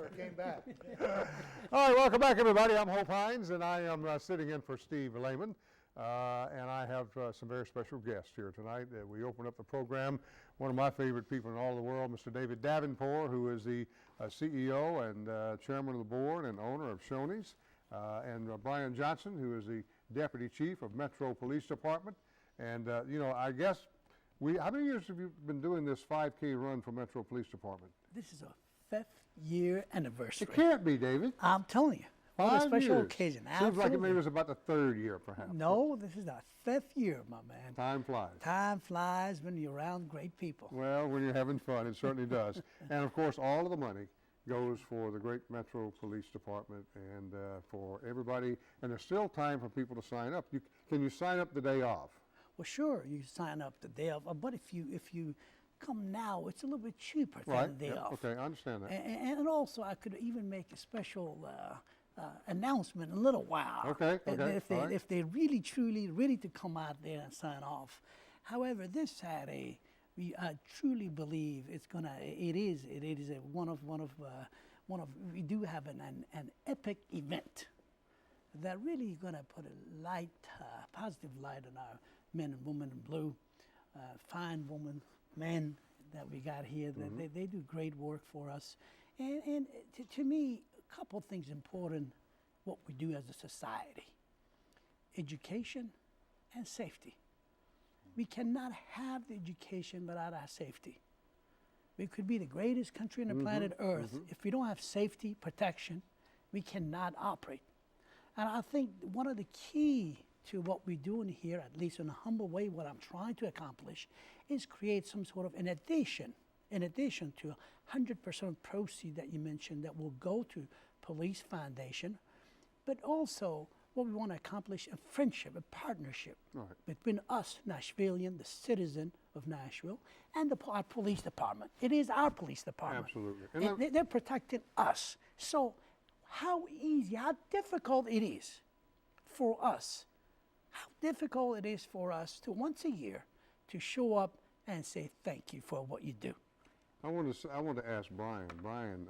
It came back. All right, welcome back, everybody. I'm Hope Hines, and I am sitting in for Steve Lehman. And I have some very special guests here tonight. We open up the program. One of my favorite people in all the world, Mr. Davoudpour, who is the CEO and chairman of the board and owner of Shoney's, and Brian Johnson, who is the deputy chief of Metro Police Department. And, you know, I guess how many years have you been doing this 5K run for Metro Police Department? This is a 5th year anniversary. It can't be, David. I'm telling you. What a 5 special years. occasion. Seems like it maybe was about the 3rd year, perhaps. No, this is the 5th year, my man. Time flies. Time flies when you're around great people. Well, when you're having fun, it certainly does. And of course, all of the money goes for the great Metro Police Department and for everybody. And there's still time for people to sign up. Can you sign up the day off? Well, sure, you sign up the day off, but if you come now, it's a little bit cheaper than the day off. Okay, I understand that. And also, I could even make a special announcement in a little while. Okay. If they're really, truly ready to come out there and sign off. However, this Saturday, I truly believe it is we do have an epic event that really going to put a light, positive light on our men and women in blue, fine women, men that we got here. Mm-hmm. They do great work for us. And to me, a couple of things important, what we do as a society. Education and safety. We cannot have the education without our safety. We could be the greatest country on the planet Earth. If we don't have safety, protection, we cannot operate. And I think one of the key to what we're doing here, at least in a humble way, what I'm trying to accomplish, is create some sort of, in addition to 100% proceeds that you mentioned that will go to Police Foundation, but also what we want to accomplish, a friendship, a partnership between us, Nashvilleian, the citizen of Nashville, and our police department. It is our police department. Absolutely. And they're protecting us. So how easy, how difficult it is for us, to once a year to show up and say thank you for what you do. I want to ask Brian. Brian,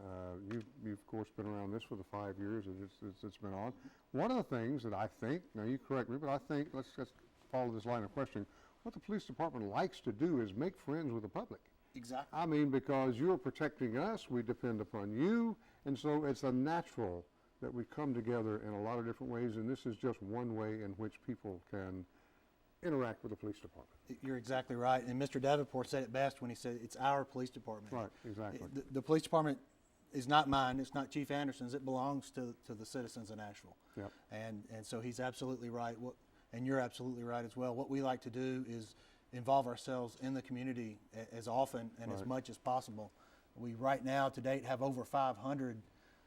you've of course been around this for the 5 years it's been on. One of the things that I think, now you correct me, but I think, let's follow this line of questioning, what the police department likes to do is make friends with the public. Exactly. I mean, because you're protecting us, we depend upon you, and so it's a natural that we come together in a lot of different ways, and this is just one way in which people can interact with the police department. You're exactly right. And Mr. Davoudpour said it best when he said it's our police department. Right, exactly. The police department is not mine. It's not Chief Anderson's. It belongs to the citizens of Nashville. Yep. And so he's absolutely right. And you're absolutely right as well. What we like to do is involve ourselves in the community as often and as much as possible. We right now to date have over 500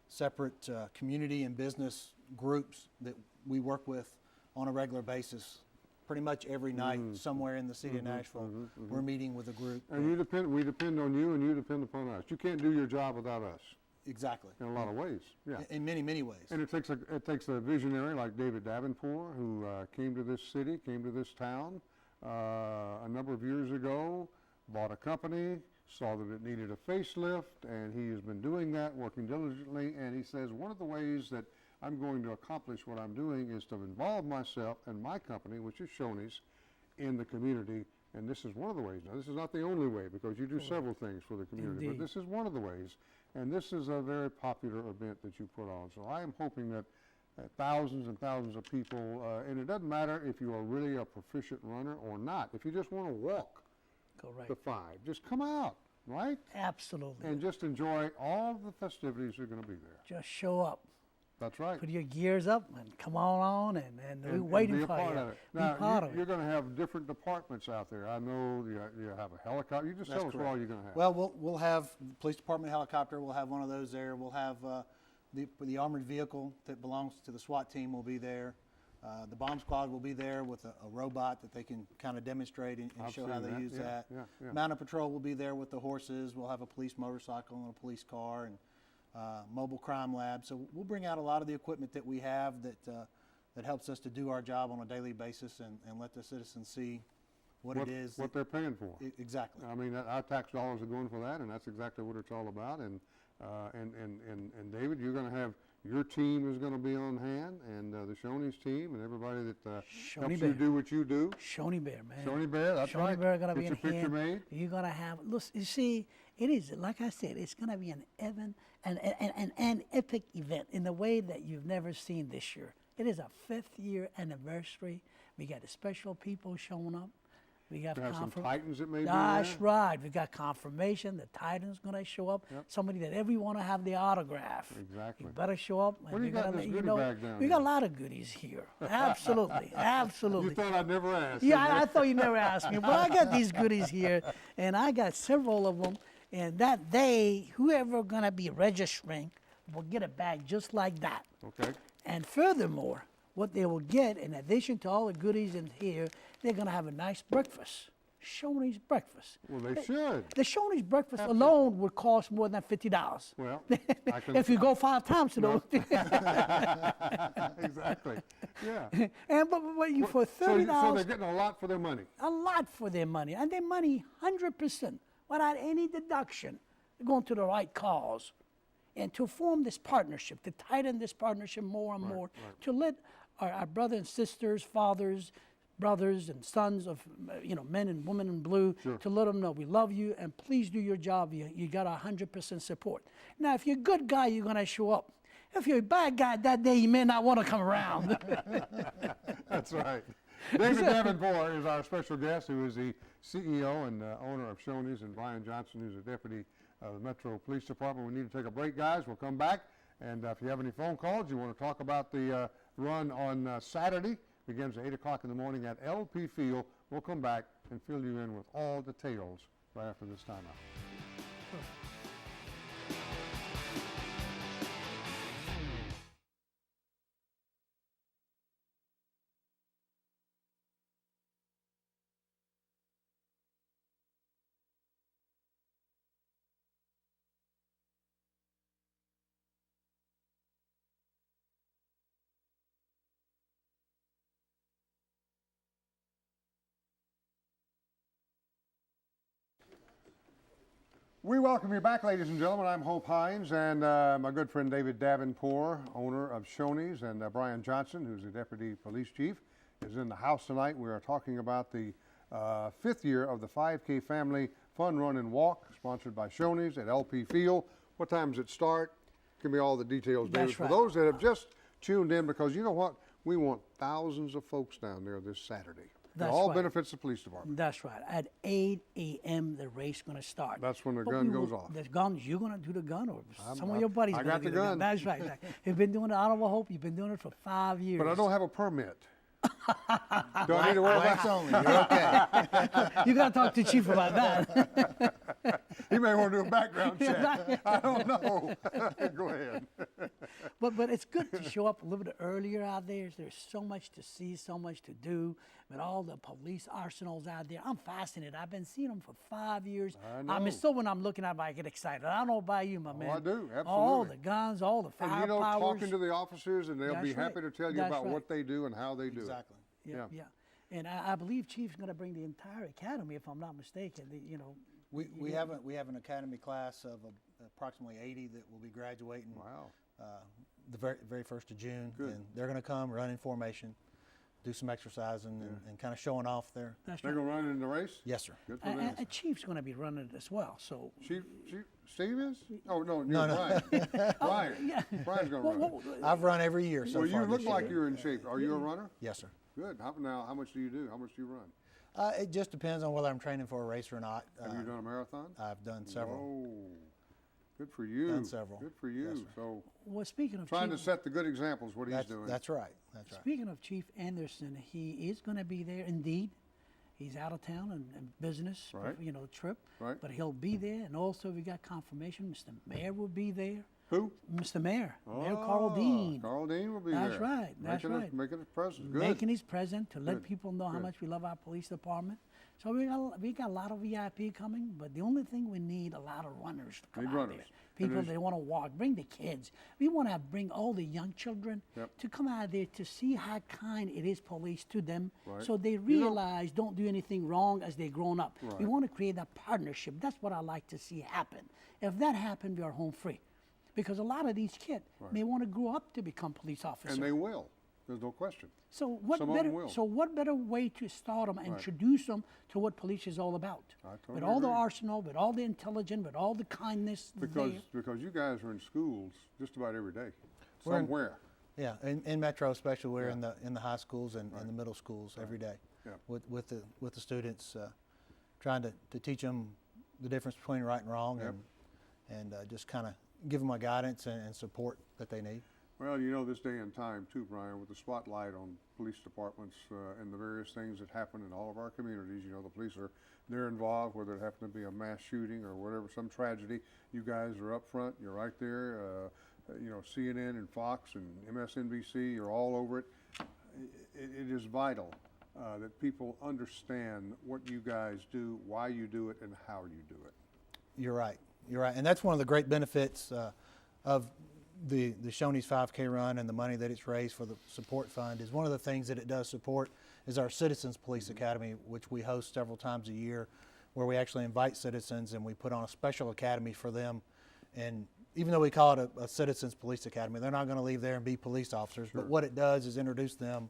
separate community and business groups that we work with on a regular basis. Pretty much every night, somewhere in the city of Nashville, we're meeting with a group. And we depend on you, and you depend upon us. You can't do your job without us. Exactly. In a lot of ways, yeah. In many, many ways. And it takes a visionary like David Davoudpour, who came to this city, came to this town a number of years ago, bought a company, saw that it needed a facelift, and he has been doing that, working diligently, and he says one of the ways that I'm going to accomplish what I'm doing is to involve myself and my company, which is Shoney's, in the community. And this is one of the ways. Now, this is not the only way, because you do several things for the community, but this is one of the ways. And this is a very popular event that you put on. So I am hoping that thousands and thousands of people, and it doesn't matter if you are really a proficient runner or not. If you just want to walk the 5, just come out, right? Absolutely. And just enjoy all the festivities that are going to be there. Just show up. That's right. Put your gears up and come on and we're waiting for you. Of it. Now, you're going to have different departments out there. I know you have a helicopter. You just tell us what all you're going to have. Well, we'll have the police department helicopter. We'll have one of those there. We'll have the armored vehicle that belongs to the SWAT team will be there. The bomb squad will be there with a robot that they can kind of demonstrate and show how they use that. Mounted patrol will be there with the horses. We'll have a police motorcycle and a police car and mobile crime lab. So we'll bring out a lot of the equipment that we have that helps us to do our job on a daily basis and let the citizens see what it is. What they're paying for. Exactly. I mean, our tax dollars are going for that, and that's exactly what it's all about. And And David, you're going to have, your team is going to be on hand, and the Shoney's team, and everybody that helps you do what you do. Shoney Bear, man. Shoney Bear, that's right. Shoney Bear gonna Get be your in picture hand. made. You're gonna have, look, you see, it is, like I said, it's gonna be an epic event in the way that you've never seen this year. It is our 5th year anniversary. We got the special people showing up. We got You have some Titans that may be That's there. right. We got confirmation. The Titans gonna show up. Yep. Somebody that everyone wanna have the autograph. Exactly. You better show up. What do you got in this goodie bag down We got a here? lot of goodies here. Absolutely, absolutely. You thought I'd never ask. Yeah, I thought you never asked me, but I got these goodies here, and I got several of them. And that day, whoever gonna be registering will get a bag just like that. Okay. And furthermore, what they will get, in addition to all the goodies in here, they're gonna have a nice breakfast. Shoney's breakfast. Well, they should. The Shoney's breakfast alone would cost more than $50. Well, I can. If you go 5 times to those. Exactly. Yeah. And but you for $30. So they're getting a lot for their money. A lot for their money, and their money 100% without any deduction going to the right cause. And to form this partnership, to tighten this partnership more and more, to let our brothers and sisters, fathers, brothers and sons of men and women in blue, to let them know we love you and please do your job. You got 100% support. Now, if you're a good guy, you're gonna show up. If you're a bad guy that day, you may not want to come around. That's right. David Davoudpour is our special guest, who is the CEO and owner of Shoney's, and Brian Johnson, who's a deputy of the Metro Police Department. We need to take a break, guys. We'll come back. And if you have any phone calls, you want to talk about the run on Saturday, begins at 8 o'clock in the morning at LP Field. We'll come back and fill you in with all details right after this timeout. We welcome you back, ladies and gentlemen. I'm Hope Hines, and my good friend David Davoudpour, owner of Shoney's, and Brian Johnson, who's the Deputy Police Chief, is in the house tonight. We are talking about the 5th year of the 5K Family Fun Run and Walk, sponsored by Shoney's at LP Field. What time does it start? Give me all the details, David. That's For right. those that have just tuned in, because you know what? We want thousands of folks down there this Saturday. It That's all right. benefits the police department. That's right. At 8 a.m. the race gonna start. That's when the But gun we will- goes off. The gun, you're gonna do the gun, or some of your buddies. I gonna got do the gun. That's right. You've been doing it. I don't hope you've been doing it for 5 years. But I don't have a permit. Do I need to worry about Blacks only, you're okay. You gotta talk to Chief about that. He may want to do a background check. I don't know. Go ahead. But it's good to show up a little bit earlier out there. There's so much to see, so much to do. With all the police arsenals out there, I'm fascinated. I've been seeing them for 5 years. I know. Still when I'm looking at them, I get excited. I don't know about you, my man. I do, All absolutely. the guns, all the And firepower. talking to the officers, and they'll be That's happy right. to tell you That's about right. what they do and how they do Exactly. Yeah, Yeah. yeah. And I believe Chief's going to bring the entire academy, if I'm not mistaken. We have an academy class of approximately 80 that will be graduating. it. Wow. The very first of June, Good. and they're going to come run in formation, do some exercising, and kind of showing off their. That's They're right. going to run in the race? Yes, sir. Good for them. And Chief's going to be running it as well. So Steve is? Oh, no, No, no. Brian. Brian. yeah. Brian's going to run. I've run every year so Well, far you look this like year. you're in shape. Are you a runner? Yes, sir. Good. How much do you do? How much do you run? It just depends on whether I'm training for a race or not. Have you done a marathon? I've done several. Oh, good for you. Done several. Good for Yes, you. sir. So Well, speaking of trying to Chief, set the good examples, what he's doing. That's right. That's right. speaking of Chief Anderson, he is going to be there indeed. He's out of town and business, Right. trip. Right. But he'll be there, and also we got confirmation. Mr. Mayor will be there. Who? Mr. Mayor, Mayor Carl Dean. Carl Dean will be That's there. right, that's making right. Making his presence. Good. Making his present to let Good, people know how good. much we love our police department. So we got a lot of VIP coming, but the only thing we need a lot of runners to come Need out runners. there. And People there's- that want to walk, bring the kids. We want to bring all the young children Yep. to come out there to see how kind it is police to them, Right. so they You know- realize don't do anything wrong as they grown up. We Right. want to create that partnership. That's what I like to see happen. If that happened, we are home free. because a lot of these kids may want to grow up to become police officers. And they will. There's no question. So what Some of better? them will. So what better way to start them, introduce them to what police is all about? I totally with all the agree. arsenal, with all the intelligence, with all the kindness. Because you guys are in schools just about every day, We're in- somewhere. Yeah, in Metro especially, we're Yeah. in the high schools and the middle schools every day Yeah. with the students, trying to teach them the difference between right and wrong, Yep. and just kind of give them a guidance and support that they need. Well, you know, this day and time too, Brian, with the spotlight on police departments and the various things that happen in all of our communities, you know, the police they're involved, whether it happens to be a mass shooting or whatever, some tragedy. You guys are up front, you're right there. You know, CNN and Fox and MSNBC, you're all over it. It is vital that people understand what you guys do, why you do it, and how you do it. You're right, and that's one of the great benefits of the Shoney's 5K run and the money that it's raised for the support fund. Is one of the things that it does support is our Citizens Police Academy, which we host several times a year, where we actually invite citizens and we put on a special academy for them. And even though we call it a Citizens Police Academy, they're not going to leave there and be police officers. But what it does is introduce them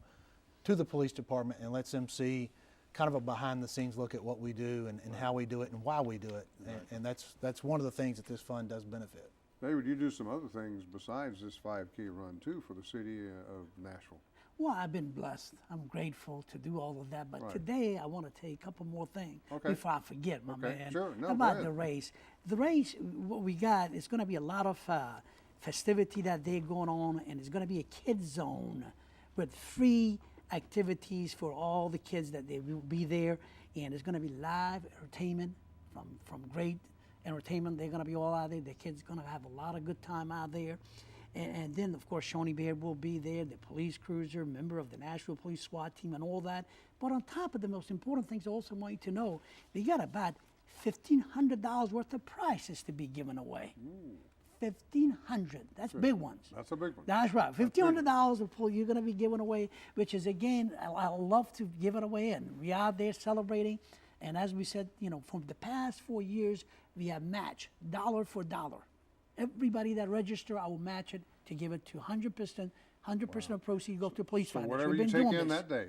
to the police department and lets them see kind of a behind-the-scenes look at what we do and how we do it and why we do it. And that's one of the things that this fund does benefit. David, you do some other things besides this 5K run too for the city of Nashville. Well, I've been blessed. I'm grateful to do all of that. But today I want to tell you a couple more things before I forget, my man. Sure. No, go about ahead. the race. The race, what we got, is going to be a lot of festivity that day going on, and it's going to be a kids zone with free activities for all the kids that they will be there, and it's going to be live entertainment from great entertainment. They're going to be all out there. The kids going to have a lot of good time out there. And then, of course, Shoney Bear will be there, the police cruiser, member of the Nashville Police SWAT team, and all that. But on top of the most important things, I also want you to know, we got about $1,500 worth of prizes to be given away. $1,500. That's big ones. That's a big one. That's right. $1,500 of pool you're going to be giving away, which is, again, I love to give it away, and we are there celebrating. And as we said, you know, from the past 4 years, we have matched dollar for dollar. Everybody that register, I will match it to give it to 100%. 100% of proceeds go to police So foundation. whatever We've you been take doing in this. that day,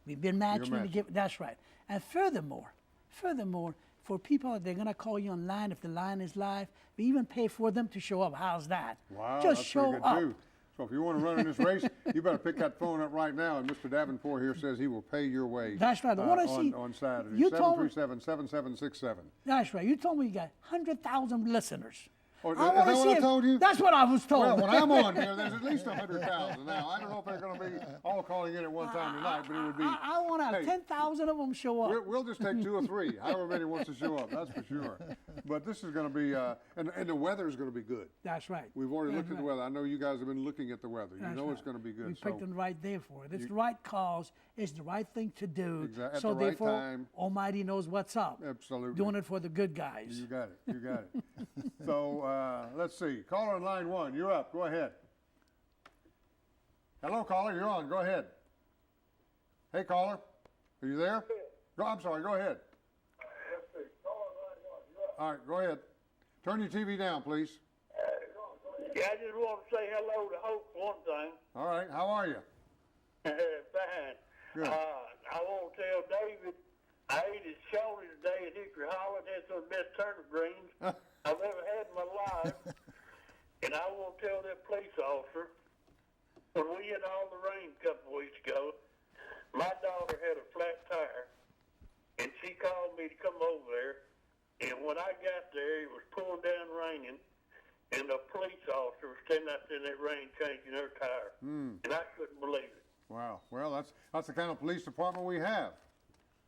We've been matching to matching. give. That's right. And furthermore, for people, they're gonna call you online if the line is live. We even pay for them to show up. How's that? wow, Just that's show pretty good up. too. So if you want to run in this race, you better pick that phone up right now. And Mr. Davenport here says he will pay your way. That's right. I wanna see- on Saturday. you told me- 737-7767. That's right. You told me you got 100,000 listeners. Oh, is I that wanna what see I if- told you? That's what I was told. Well, when I'm on here, there's at least 100,000. Now, I don't know if they're going to be all calling in at one time tonight, but it would be. I want to have Hey, 10,000 of them show up. We'll just take 2 or 3, however many wants to show up, that's for sure. But this is going to be, and the weather is going to be good. That's right. We've already That's looked at the right. weather. I know you guys have been looking at the weather. You That's know right. it's going to be good. We So picked the right day for it. It's the right cause. It's the right thing to do. At so the right therefore, time. Almighty knows what's up. Absolutely. Doing it for the good guys. You got it. You got it. So let's see. Caller on line 1, you're up. Go ahead. Hello, caller. You're on. Go ahead. Hey, caller. Are you there? I'm sorry. Go ahead. All right. Go ahead. Turn your TV down, please. Yeah, I just want to say hello to Hope for one thing. All right. How are you? Fine. Good. I want to tell David I ate his Shoney today at Hickory Hollow. That's some of the best turnip greens I've ever had in my life. And I want to tell that police officer, when we had all the rain a couple of weeks ago, my daughter had a flat tire, and she called me to come over there. And when I got there, it was pouring down raining, and the police officer was standing out there in that rain changing her tire. And I couldn't believe it. Wow. Well, that's the kind of police department we have.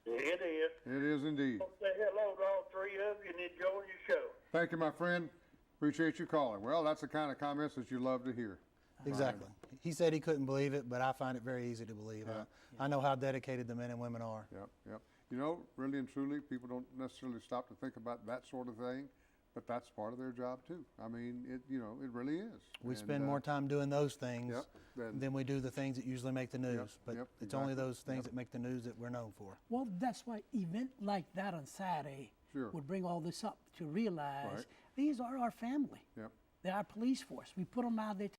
It is. It is indeed. I want to say hello to all three of you and enjoy your show. Thank you, my friend. Appreciate you calling. Well, that's the kind of comments that you love to hear. Exactly. He said he couldn't believe it, but I find it very easy to believe. I know how dedicated the men and women are. Yep, yep. You know, really and truly, people don't necessarily stop to think about that sort of thing, but that's part of their job too. I mean, it really is. We And, spend more time doing those things Yep, than we do the things that usually make the news. But yep, it's only exactly. those things that make the news that we're known for. Well, that's why event like that on Saturday Sure. would bring all this up to realize Right. these are our family. Yep. They're our police force. We put them out there